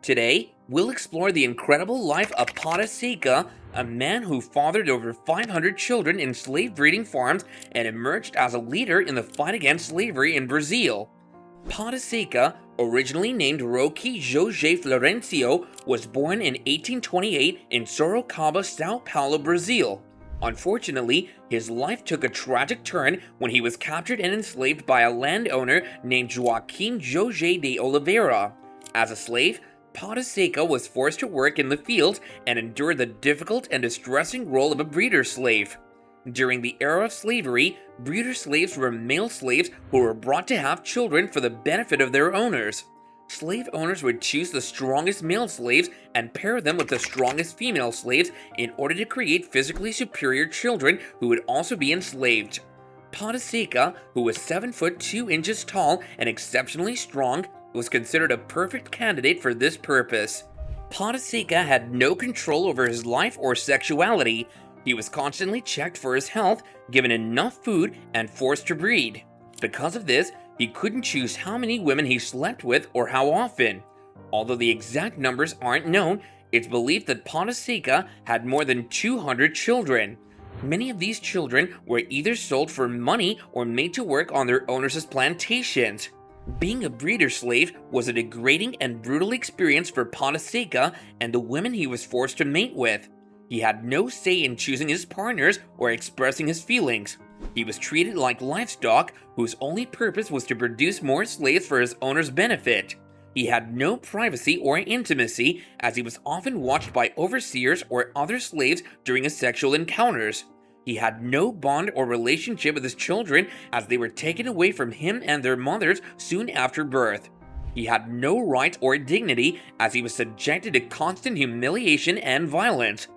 Today, we'll explore the incredible life of Pata Seca, a man who fathered over 500 children in slave breeding farms and emerged as a leader in the fight against slavery in Brazil. Pata Seca, originally named Roque Jorge Florencio, was born in 1828 in Sorocaba, Sao Paulo, Brazil. Unfortunately, his life took a tragic turn when he was captured and enslaved by a landowner named Joaquim Jorge de Oliveira. As a slave, Pata Seca was forced to work in the fields and endure the difficult and distressing role of a breeder slave. During the era of slavery, breeder slaves were male slaves who were brought to have children for the benefit of their owners. Slave owners would choose the strongest male slaves and pair them with the strongest female slaves in order to create physically superior children who would also be enslaved. Pata Seca, who was 7 foot 2 inches tall and exceptionally strong, was considered a perfect candidate for this purpose. Pata Seca had no control over his life or sexuality. He was constantly checked for his health, given enough food, and forced to breed. Because of this, he couldn't choose how many women he slept with or how often. Although the exact numbers aren't known, it's believed that Pata Seca had more than 200 children. Many of these children were either sold for money or made to work on their owners' plantations. Being a breeder slave was a degrading and brutal experience for Pata Seca and the women he was forced to mate with. He had no say in choosing his partners or expressing his feelings. He was treated like livestock whose only purpose was to produce more slaves for his owner's benefit. He had no privacy or intimacy, as he was often watched by overseers or other slaves during his sexual encounters. He had no bond or relationship with his children, as they were taken away from him and their mothers soon after birth. He had no rights or dignity, as he was subjected to constant humiliation and violence.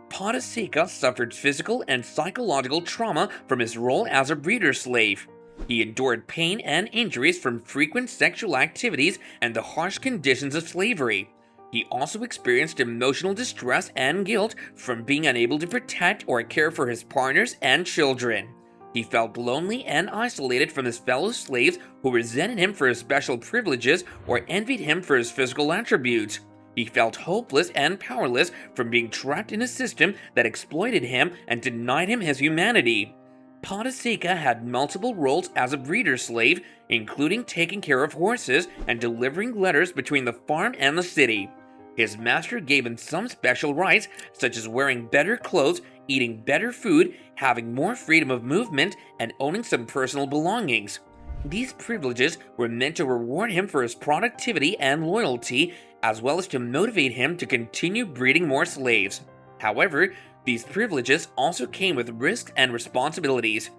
Pata Seca suffered physical and psychological trauma from his role as a breeder slave. He endured pain and injuries from frequent sexual activities and the harsh conditions of slavery. He also experienced emotional distress and guilt from being unable to protect or care for his partners and children. He felt lonely and isolated from his fellow slaves who resented him for his special privileges or envied him for his physical attributes. He felt hopeless and powerless from being trapped in a system that exploited him and denied him his humanity. Pata Seca had multiple roles as a breeder slave, including taking care of horses and delivering letters between the farm and the city. His master gave him some special rights, such as wearing better clothes, eating better food, having more freedom of movement, and owning some personal belongings. These privileges were meant to reward him for his productivity and loyalty, as well as to motivate him to continue breeding more slaves. However, these privileges also came with risks and responsibilities.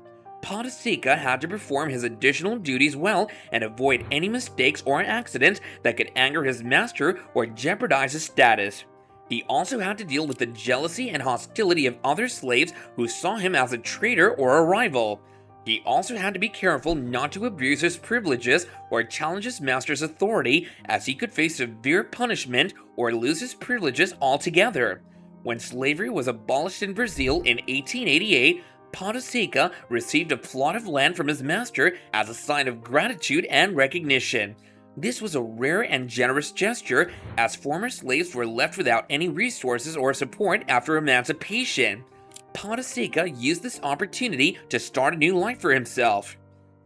Pata Seca had to perform his additional duties well and avoid any mistakes or accidents that could anger his master or jeopardize his status. He also had to deal with the jealousy and hostility of other slaves who saw him as a traitor or a rival. He also had to be careful not to abuse his privileges or challenge his master's authority, as he could face severe punishment or lose his privileges altogether. When slavery was abolished in Brazil in 1888, Pata Seca received a plot of land from his master as a sign of gratitude and recognition. This was a rare and generous gesture, as former slaves were left without any resources or support after emancipation. Pata Seca used this opportunity to start a new life for himself.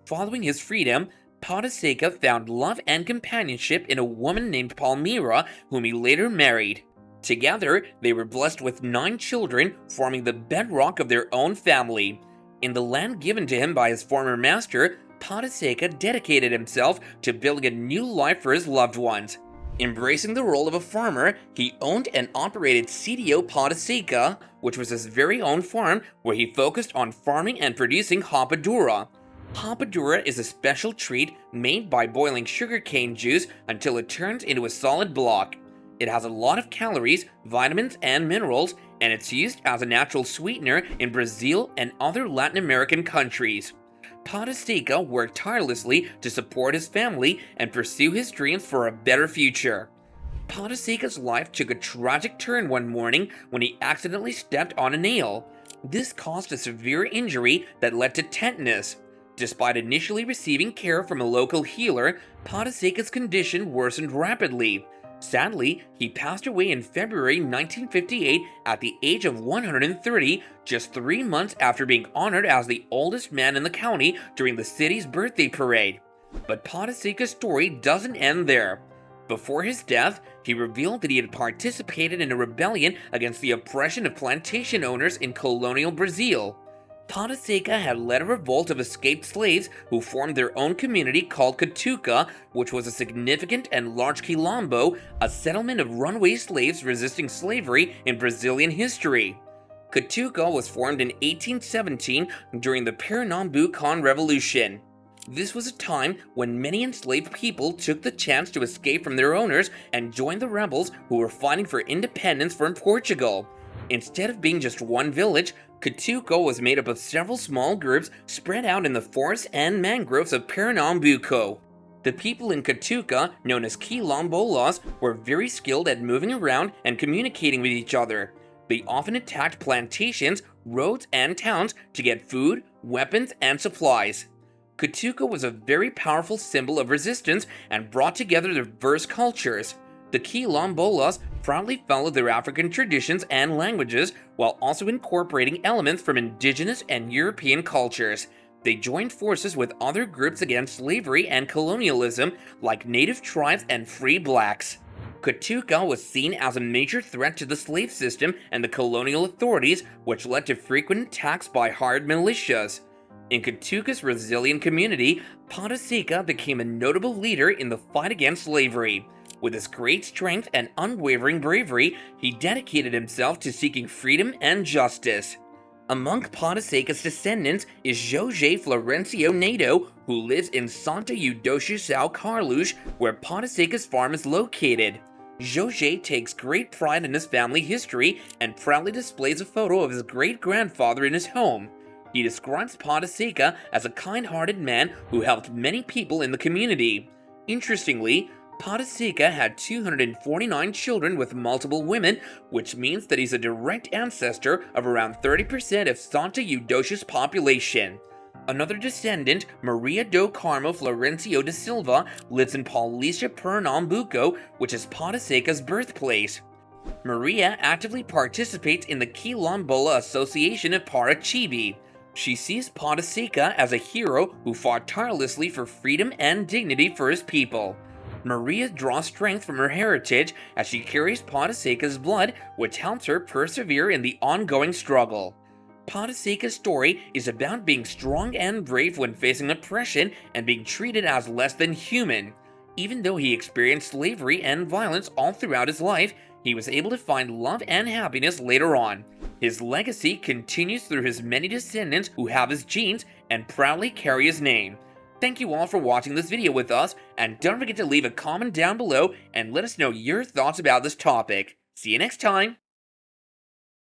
Following his freedom, Pata Seca found love and companionship in a woman named Palmira, whom he later married. Together, they were blessed with 9 children, forming the bedrock of their own family. In the land given to him by his former master, Pata Seca dedicated himself to building a new life for his loved ones. Embracing the role of a farmer, he owned and operated CDO Pata Seca, which was his very own farm where he focused on farming and producing rapadura. Rapadura is a special treat made by boiling sugarcane juice until it turns into a solid block. It has a lot of calories, vitamins, and minerals, and it's used as a natural sweetener in Brazil and other Latin American countries. Pata Seca worked tirelessly to support his family and pursue his dreams for a better future. Pata Seca's life took a tragic turn one morning when he accidentally stepped on a nail. This caused a severe injury that led to tetanus. Despite initially receiving care from a local healer, Pata Seca's condition worsened rapidly. Sadly, he passed away in February 1958 at the age of 130, just 3 months after being honored as the oldest man in the county during the city's birthday parade. But Pata Seca's story doesn't end there. Before his death, he revealed that he had participated in a rebellion against the oppression of plantation owners in colonial Brazil. Pata Seca had led a revolt of escaped slaves who formed their own community called Catuca, which was a significant and large quilombo, a settlement of runaway slaves resisting slavery in Brazilian history. Catuca was formed in 1817 during the Pernambucan Revolution. This was a time when many enslaved people took the chance to escape from their owners and join the rebels who were fighting for independence from Portugal. Instead of being just one village, Catuco was made up of several small groups spread out in the forests and mangroves of Pernambuco. The people in Catuca, known as quilombolas, were very skilled at moving around and communicating with each other. They often attacked plantations, roads, and towns to get food, weapons, and supplies. Catuca was a very powerful symbol of resistance and brought together diverse cultures. The quilombolas proudly followed their African traditions and languages while also incorporating elements from indigenous and European cultures. They joined forces with other groups against slavery and colonialism, like native tribes and free blacks. Catuca was seen as a major threat to the slave system and the colonial authorities, which led to frequent attacks by hired militias. In Catuca's resilient community, Pata Seca became a notable leader in the fight against slavery. With his great strength and unwavering bravery, he dedicated himself to seeking freedom and justice. Among Pata Seca's descendants is José Florencio Neto, who lives in Santa Eudócia São Carlos, where Pata Seca's farm is located. José takes great pride in his family history and proudly displays a photo of his great-grandfather in his home. He describes Pata Seca as a kind-hearted man who helped many people in the community. Interestingly, Pata Seca had 249 children with multiple women, which means that he's a direct ancestor of around 30% of Santa Eudócia's population. Another descendant, Maria do Carmo Florencio da Silva, lives in Paulista, Pernambuco, which is Pata Seca's birthplace. Maria actively participates in the Quilombola Association of Parachibe. She sees Pata Seca as a hero who fought tirelessly for freedom and dignity for his people. Maria draws strength from her heritage as she carries Pata Seca's blood, which helps her persevere in the ongoing struggle. Pata Seca's story is about being strong and brave when facing oppression and being treated as less than human. Even though he experienced slavery and violence all throughout his life, he was able to find love and happiness later on. His legacy continues through his many descendants who have his genes and proudly carry his name. Thank you all for watching this video with us, and don't forget to leave a comment down below and let us know your thoughts about this topic. See you next time!